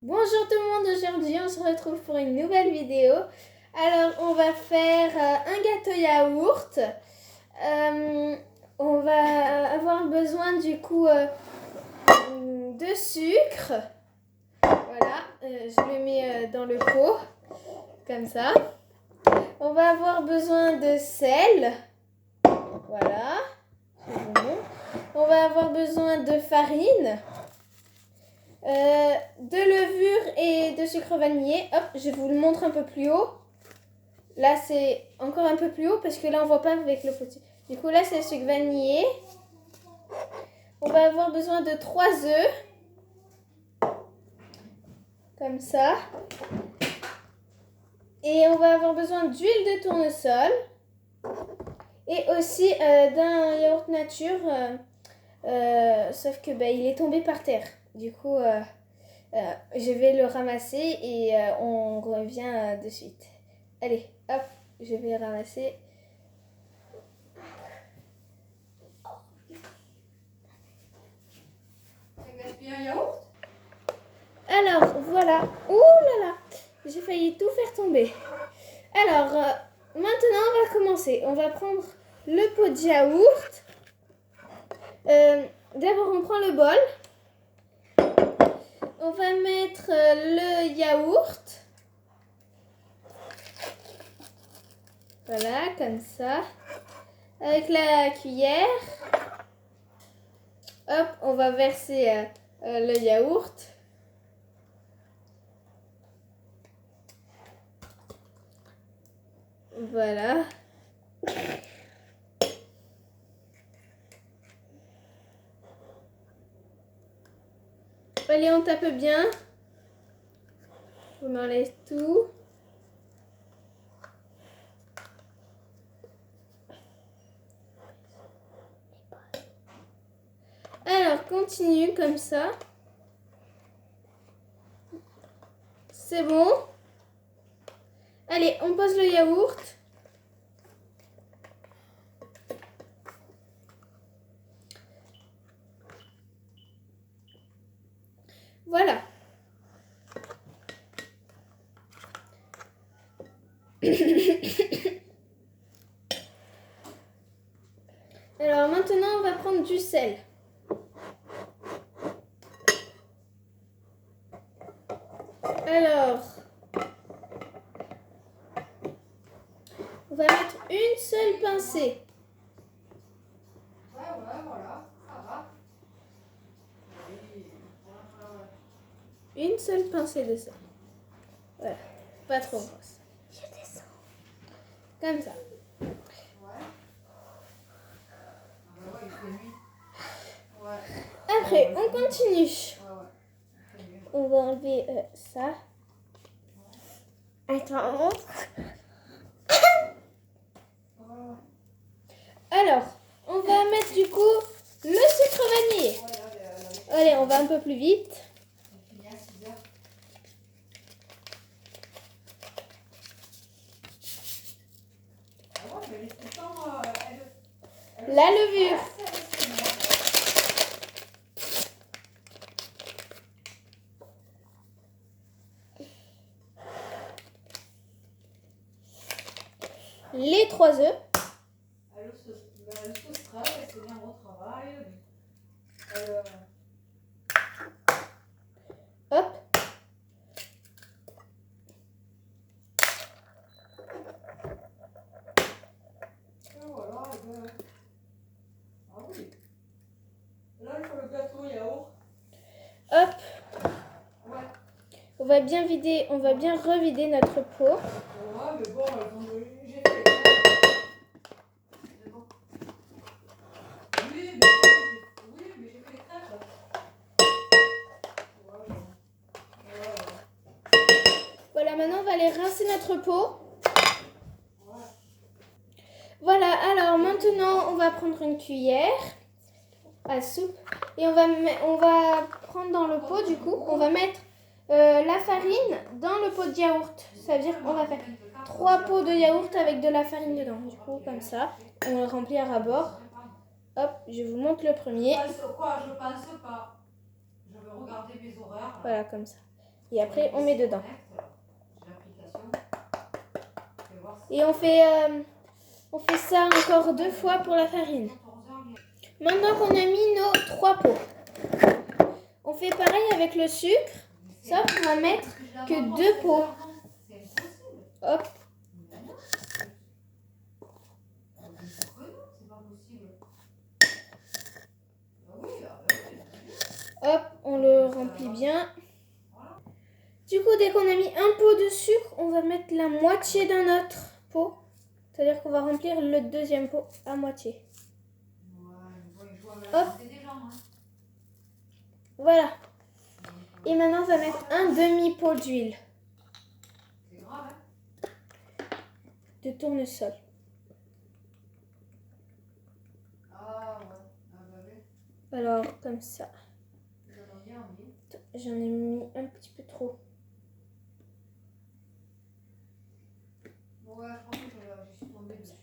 Bonjour tout le monde, aujourd'hui on se retrouve pour une nouvelle vidéo. Alors on va faire un gâteau yaourt. On va avoir besoin du coup de sucre. Voilà, je le mets dans le pot, comme ça. On va avoir besoin de sel. Voilà, je vous montre. On va avoir besoin de farine. De levure et de sucre vanillé. Hop, je vous le montre un peu plus haut. Là, c'est encore un peu plus haut parce que là, on voit pas avec le petit. Du coup, là, c'est le sucre vanillé. On va avoir besoin de 3 œufs. Comme ça. Et on va avoir besoin d'huile de tournesol. Et aussi d'un yaourt nature. Sauf que il est tombé par terre. Du coup... je vais le ramasser et on revient de suite. Allez, hop, je vais le ramasser. Un yaourt. Alors, voilà. Ouh là là, j'ai failli tout faire tomber. Alors, maintenant, on va commencer. On va prendre le pot de yaourt. D'abord, on prend le bol. On va mettre le yaourt. Voilà, comme ça. Avec la cuillère. Hop, on va verser le yaourt. Voilà. Allez, on tape bien. On enlève tout. Alors, continue comme ça. C'est bon. Allez, on pose le yaourt. Voilà. Alors, maintenant, on va prendre du sel. Alors, on va mettre une seule pincée. Ouais, voilà, ça va. Une seule pincée de sel. Voilà, pas trop grosse. Je descends. Comme ça. Ouais. Ah ouais, il fait nuit. Ouais. Après, on continue. Ouais. On va enlever ça. Attends, montre. Alors, on va mettre du coup le sucre vanillé. Allez, on va un peu plus vite. La levure. Les 3 œufs. Elle se stresse, elle fait bien au travail. Hop. Voilà, ah oui. Là, il faut le gâteau yaourt. Hop. Ouais. On va bien vider, on va bien revider notre pot. Ouais, mais bon, j'ai fait les crêpes. C'est bon. Oui, mais j'ai fait les crêpes. Voilà, maintenant on va aller rincer notre pot. Ouais. Voilà, alors maintenant on va prendre une cuillère à soupe et on va prendre dans le pot du coup, on va mettre la farine dans le pot de yaourt. Ça veut dire qu'on va faire 3 pots de yaourt avec de la farine dedans. Du coup, comme ça, on le remplit à ras-bord. Hop, je vous montre le premier. Quoi, je pense pas. Je vais regarder mes horaires. Voilà, comme ça. Et après, on met dedans. J'ai l'application. Je vais voir si Et on fait ça encore 2 fois pour la farine. 14 heures, Maintenant qu'on a mis nos 3 pots, on fait pareil avec le sucre. Sauf qu'on va mettre que 2 pots. c'est impossible. Hop, Mais non. Bien sûr que non, c'est pas possible. Ah oui, hop, on le remplit bien. Du coup, dès qu'on a mis un pot de sucre, on va mettre la moitié d'un autre pot. C'est-à-dire qu'on va remplir le deuxième pot à moitié. Hop. Voilà. Et maintenant, on va mettre un demi-pot d'huile C'est grave, hein? de tournesol. Ah ouais, ah bah oui. Alors, comme ça. J'en ai bien envie. J'en ai mis un petit peu trop. Ouais, je crois que je suis tombée dessus.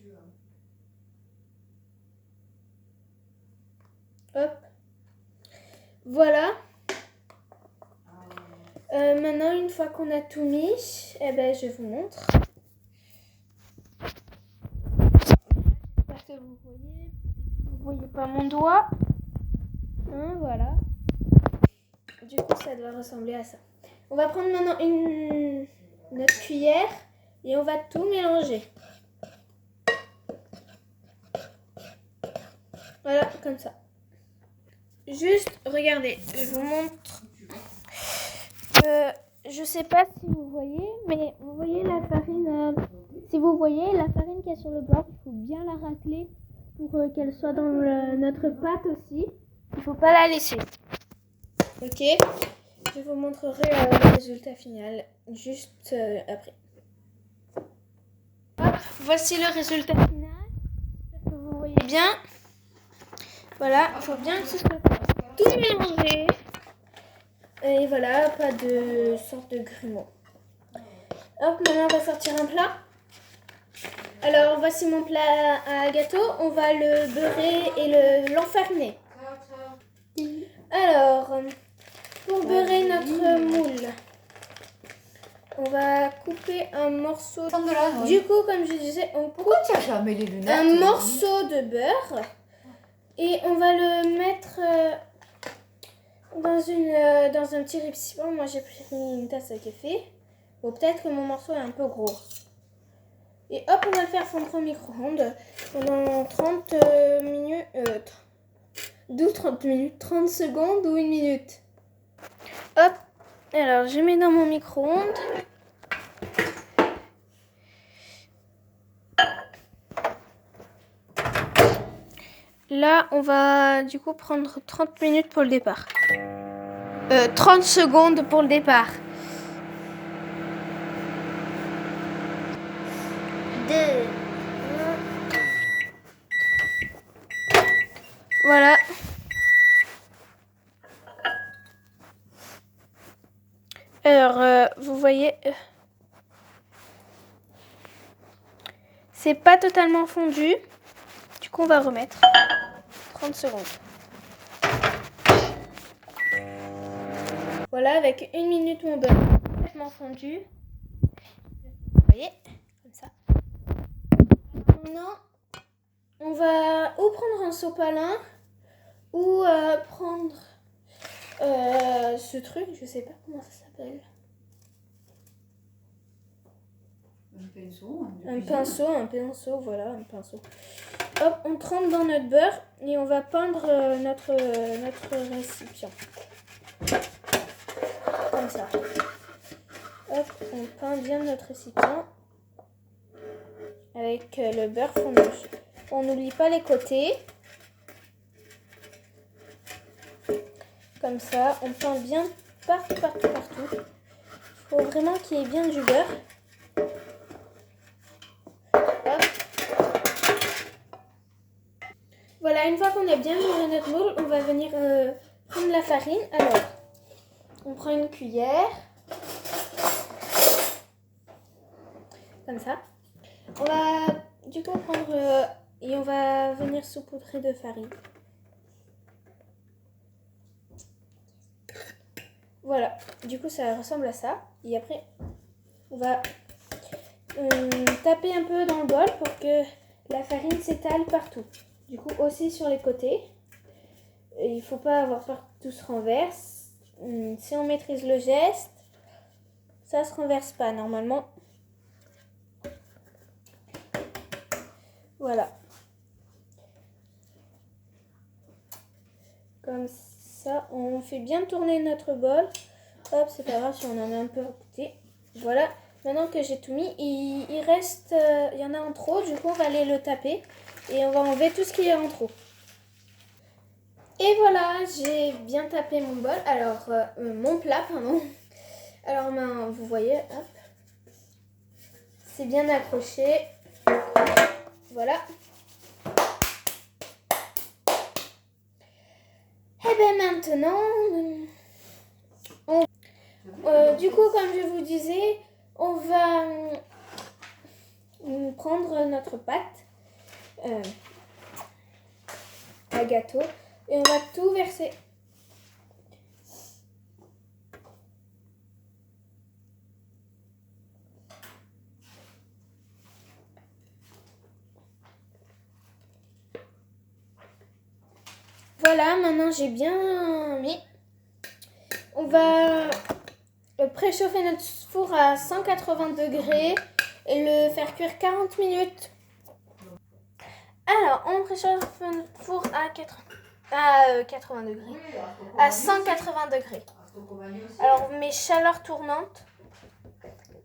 Hop. Voilà. Ah ouais. Maintenant, une fois qu'on a tout mis, eh ben, je vous montre. J'espère que vous voyez. Vous voyez pas mon doigt. Hein, voilà. Du coup, ça doit ressembler à ça. On va prendre maintenant notre cuillère et on va tout mélanger. Voilà, comme ça. Juste, regardez, je vous montre. Je sais pas si vous voyez, mais vous voyez la farine. Si vous voyez la farine qui est sur le bord, il faut bien la racler pour qu'elle soit dans notre pâte aussi. Il faut pas la laisser. Ok, je vous montrerai le résultat final juste après. Hop, voici le résultat final. J'espère que vous voyez bien. Voilà, il faut bien que ce soit tout mélangé. Et voilà, pas de sorte de grumeaux. Hop, maintenant on va sortir un plat. Alors voici mon plat à gâteau. On va le beurrer et l'enfariner. Alors, pour beurrer notre moule, on va couper un morceau. Du coup, comme je disais, on coupe Jamais les lunettes. un morceau de beurre et on va le mettre dans un petit récipient. Moi, j'ai pris une tasse à café. Bon, peut-être que mon morceau est un peu gros. Et hop, on va le faire fondre au micro-ondes pendant 30 minutes. 30 minutes, 30 secondes ou 1 minute. Hop, alors je mets dans mon micro-ondes. Là, on va du coup prendre 30 minutes pour le départ. 30 secondes pour le départ. 2. Voilà. Alors, vous voyez, c'est pas totalement fondu. Du coup, on va remettre 30 secondes. Voilà, avec 1 minute, mon beurre est complètement fondu. Vous voyez, comme ça. Maintenant, on va ou prendre un sopalin ou prendre ce truc, je sais pas comment ça s'appelle. Un pinceau, voilà, un pinceau. Hop, on trempe dans notre beurre et on va peindre notre récipient. Comme ça. Hop, on peint bien notre récipient avec le beurre fondu. On n'oublie pas les côtés. Comme ça, on peint bien partout. Il faut vraiment qu'il y ait bien du beurre. Hop. Voilà, une fois qu'on a bien mélangé notre moule, on va venir prendre la farine. Alors, on prend une cuillère. Comme ça. On va du coup prendre et on va venir saupoudrer de farine. Voilà, du coup ça ressemble à ça. Et après, on va taper un peu dans le bol pour que la farine s'étale partout. Du coup aussi sur les côtés. Et il ne faut pas avoir peur que tout se renverse. Si on maîtrise le geste, ça ne se renverse pas normalement. Voilà. Comme ça, on fait bien tourner notre bol. Hop, c'est pas grave si on en a un peu à côté. Voilà. Maintenant que j'ai tout mis, il reste, il y en a en trop. Du coup, on va aller le taper et on va enlever tout ce qui est en trop. Et voilà, j'ai bien tapé mon bol. Alors, mon plat, pardon. Alors, vous voyez, hop. C'est bien accroché. Voilà. Et bien maintenant, du coup, comme je vous disais, on va prendre notre pâte à gâteau et on va tout verser. Voilà, maintenant j'ai bien mis. On va préchauffer notre four à 180 degrés et le faire cuire 40 minutes. Alors, on préchauffe notre four à 80 degrés, à 180 degrés. Alors, mes chaleurs tournantes,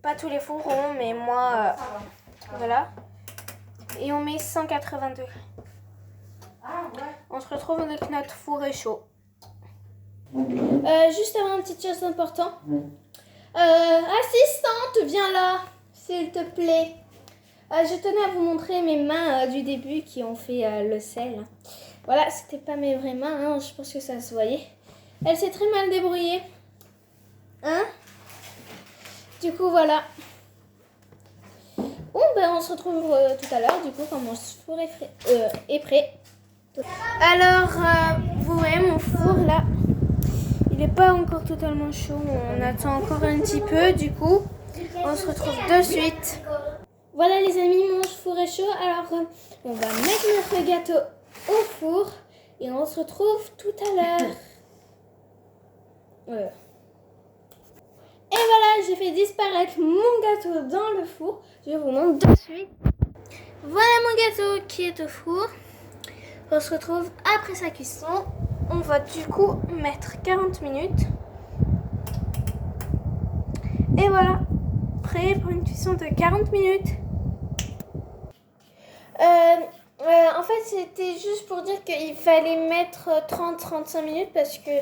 pas tous les fours ont, mais moi, voilà. Et on met 180 degrés. On se retrouve avec notre four est chaud. Juste avant, une petite chose importante. Assistante, viens là, s'il te plaît. Je tenais à vous montrer mes mains du début qui ont fait le sel. Voilà, c'était pas mes vraies mains, hein, je pense que ça se voyait. Elle s'est très mal débrouillée. Hein? Du coup, voilà. Bon, ben on se retrouve tout à l'heure, du coup, quand mon four est prêt. Alors, vous voyez mon four là, il n'est pas encore totalement chaud, on attend encore un petit peu, du coup, on se retrouve de suite. Voilà les amis, mon four est chaud, alors on va mettre notre gâteau au four et on se retrouve tout à l'heure. Voilà. Et voilà, j'ai fait disparaître mon gâteau dans le four, je vous montre de suite. Voilà mon gâteau qui est au four. On se retrouve après sa cuisson. On va du coup mettre 40 minutes. Et voilà, prêt pour une cuisson de 40 minutes. En fait, c'était juste pour dire qu'il fallait mettre 30-35 minutes parce que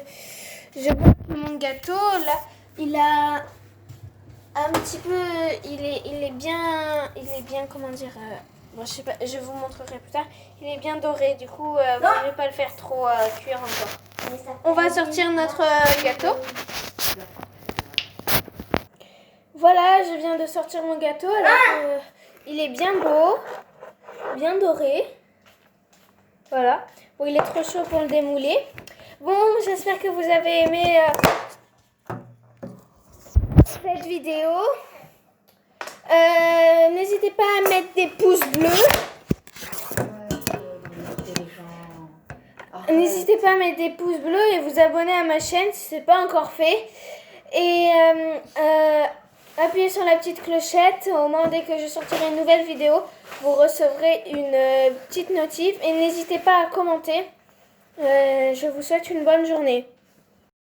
je vois que mon gâteau, là, il a un petit peu, il est bien, comment dire, bon, je sais pas, je vous montrerai plus tard. Il est bien doré, du coup, vous ne devez pas le faire trop cuire encore. On va sortir notre gâteau. Voilà, je viens de sortir mon gâteau. Alors, il est bien beau, bien doré. Voilà. Bon, il est trop chaud pour le démouler. Bon, j'espère que vous avez aimé cette vidéo. N'hésitez pas à mettre des pouces bleus. N'hésitez pas à mettre des pouces bleus et vous abonner à ma chaîne si ce n'est pas encore fait. Et appuyez sur la petite clochette. Au moment dès que je sortirai une nouvelle vidéo, vous recevrez une petite notif. Et n'hésitez pas à commenter. Je vous souhaite une bonne journée.